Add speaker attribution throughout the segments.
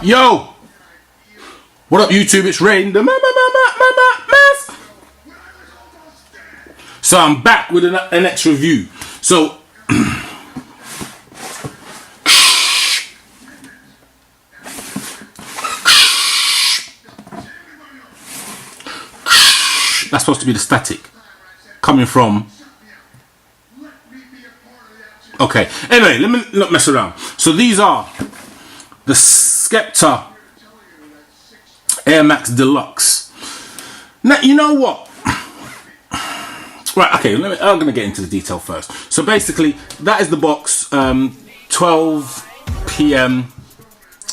Speaker 1: Yo! What up, YouTube? It's Rain, the mask. So I'm back with an X review. So that's supposed to be the static coming from. Okay. Anyway, let me not mess around. So these are the Skepta Max Deluxe. Now, you know what? Right, okay, I'm going to get into the detail first. So basically, that is the box, 12 p.m.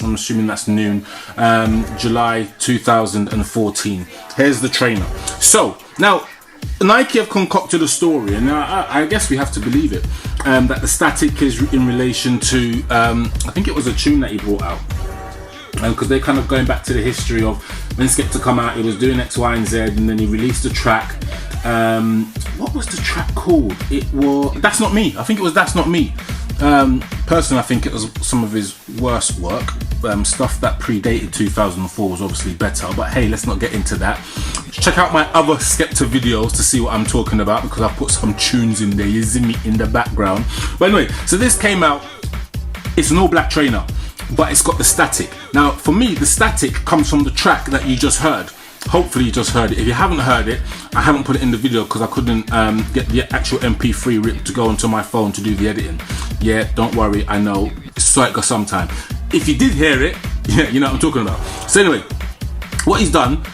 Speaker 1: I'm assuming that's noon, July 2014. Here's the trainer. So, now, Nike have concocted a story, and I guess we have to believe it, that the static is in relation to, I think it was a tune that he brought out. Because they're kind of going back to the history of when Skepta come out, he was doing X, Y, and Z, and then he released a track. What was the track called? It was That's Not Me. I think it was That's Not Me. Personally, I think it was some of his worst work. Stuff that predated 2004 was obviously better, but hey, let's not get into that. Check out my other Skepta videos to see what I'm talking about, because I put some tunes in there, you see me in the background. But anyway, so this came out. It's an all black trainer, but it's got the static. Now, for me, the static comes from the track that you just heard. Hopefully you just heard it. If you haven't heard it, I haven't put it in the video because I couldn't get the actual MP3 rip to go onto my phone to do the editing. Yeah, don't worry, I know, it's like sometime. If you did hear it, yeah, you know what I'm talking about. So anyway, what he's done,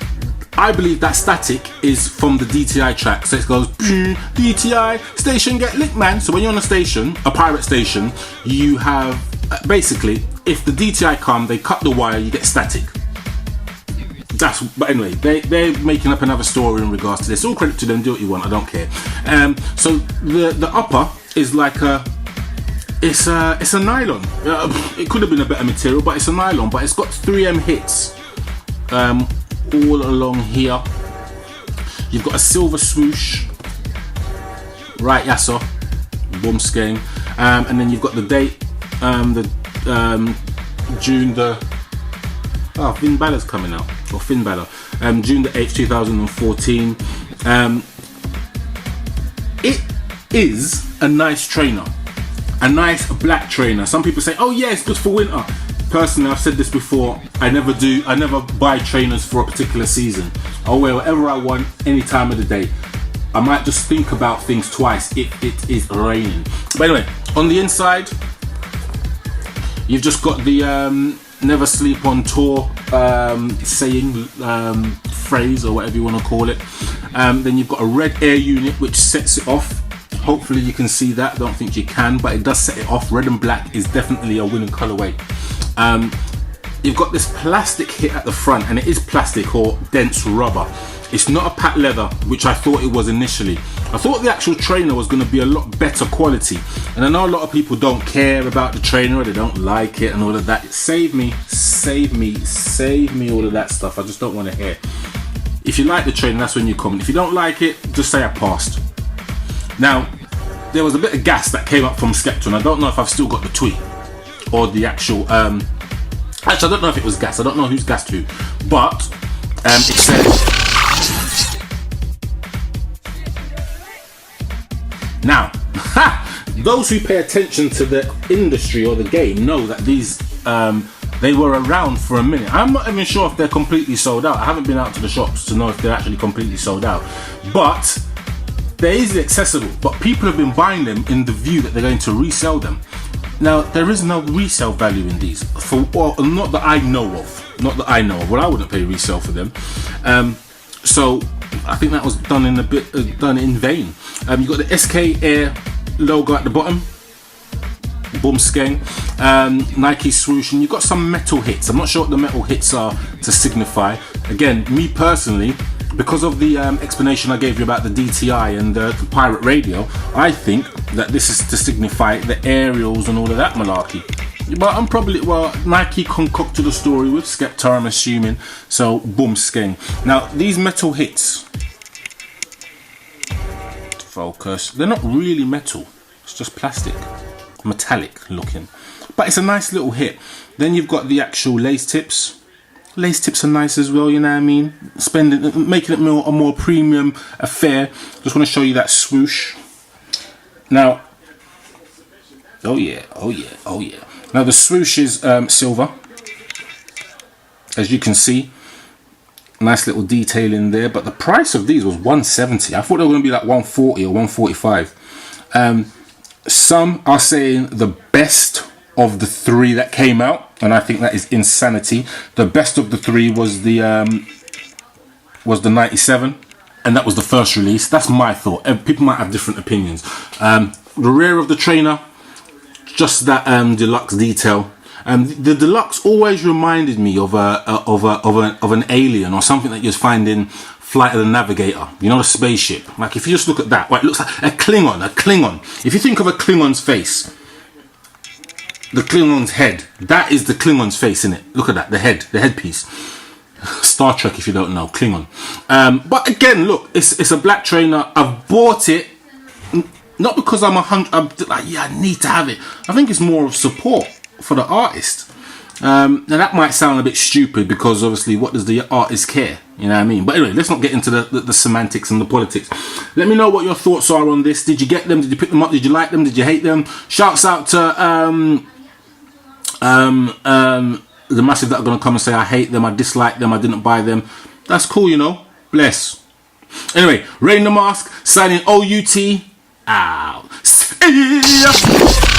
Speaker 1: I believe that static is from the DTI track. So it goes, DTI, station get licked, man. So when you're on a station, a pirate station, you have, basically, if the DTI come, they cut the wire, you get static. But anyway, they're making up another story in regards to this. All credit to them, do what you want, I don't care. So the upper is like it's a nylon. It could have been a better material, but it's a nylon. But it's got 3M hits all along here. You've got a silver swoosh, right? Yasso, boom skein, and then you've got the date, June the. Oh, Finn Balor's coming out, or Finn Balor, June the 8th, 2014. It is a nice trainer, a nice black trainer. Some people say, oh yeah, it's good for winter. Personally, I've said this before, I never buy trainers for a particular season. I'll wear whatever I want, any time of the day. I might just think about things twice if it is raining. But anyway, on the inside, you've just got the never sleep on tour saying, phrase, or whatever you want to call it. Then you've got a red air unit which sets it off. Hopefully you can see that. I don't think you can, but it does set it off. Red and black is definitely a winning colorway. You've got this plastic hit at the front, and it is plastic or dense rubber. It's not a patent leather, which I thought it was initially. I thought the actual trainer was going to be a lot better quality, and I know a lot of people don't care about the trainer, or they don't like it and all of that. Save me all of that stuff. I just don't want to hear. If you like the trainer, that's when you comment. If you don't like it, just say I passed. Now, there was a bit of gas that came up from Skepta, and I don't know if I've still got the tweet or the actual actually, I don't know if it was gas. I don't know who's gassed who, but it says. Now, those who pay attention to the industry or the game know that these they were around for a minute. I'm not even sure if they're completely sold out. I haven't been out to the shops to know if they're actually completely sold out, but they're easily accessible. But people have been buying them in the view that they're going to resell them. Now, there is no resale value in these, not that I know of. Well, I wouldn't pay resale for them. So I think that was done in vain. You got the SK Air logo at the bottom, boom skein, Nike swoosh, and you've got some metal hits. I'm not sure what the metal hits are to signify. Again, me personally, because of the explanation I gave you about the DTI and the pirate radio, I think that this is to signify the aerials and all of that malarkey. But I'm probably, well, Nike concocted a story with Skepta, I'm assuming. So, boom, skeng. Now, these metal hits, focus, they're not really metal. It's just plastic, metallic looking. But it's a nice little hit. Then you've got the actual lace tips. Lace tips are nice as well, you know what I mean? Making it a more premium affair. Just want to show you that swoosh. Now, oh yeah. Now the swoosh is silver, as you can see. Nice little detail in there, but the price of these was $170. I thought they were going to be like $140 or $145. Some are saying the best of the three that came out, and I think that is insanity. The best of the three was the 97, and that was the first release. That's my thought. People might have different opinions. The rear of the trainer, just that deluxe detail. The deluxe always reminded me of an alien or something that you'd find in Flight of the Navigator. You know, the spaceship. Like if you just look at that, right, it looks like a Klingon. If you think of a Klingon's face, the Klingon's head, that is the Klingon's face in it. Look at that, the headpiece. Star Trek, if you don't know, Klingon. But again, look, it's a black trainer. I've bought it not because I'm like, yeah, I need to have it. I think it's more of support for the artist. Now that might sound a bit stupid because obviously, what does the artist care? You know what I mean? But anyway, let's not get into the semantics and the politics. Let me know what your thoughts are on this. Did you get them? Did you pick them up? Did you like them? Did you hate them? Shouts out to the massive that are going to come and say I hate them, I dislike them, I didn't buy them. That's cool, you know. Bless. Anyway, Rain the Mask signing OUT out. See ya.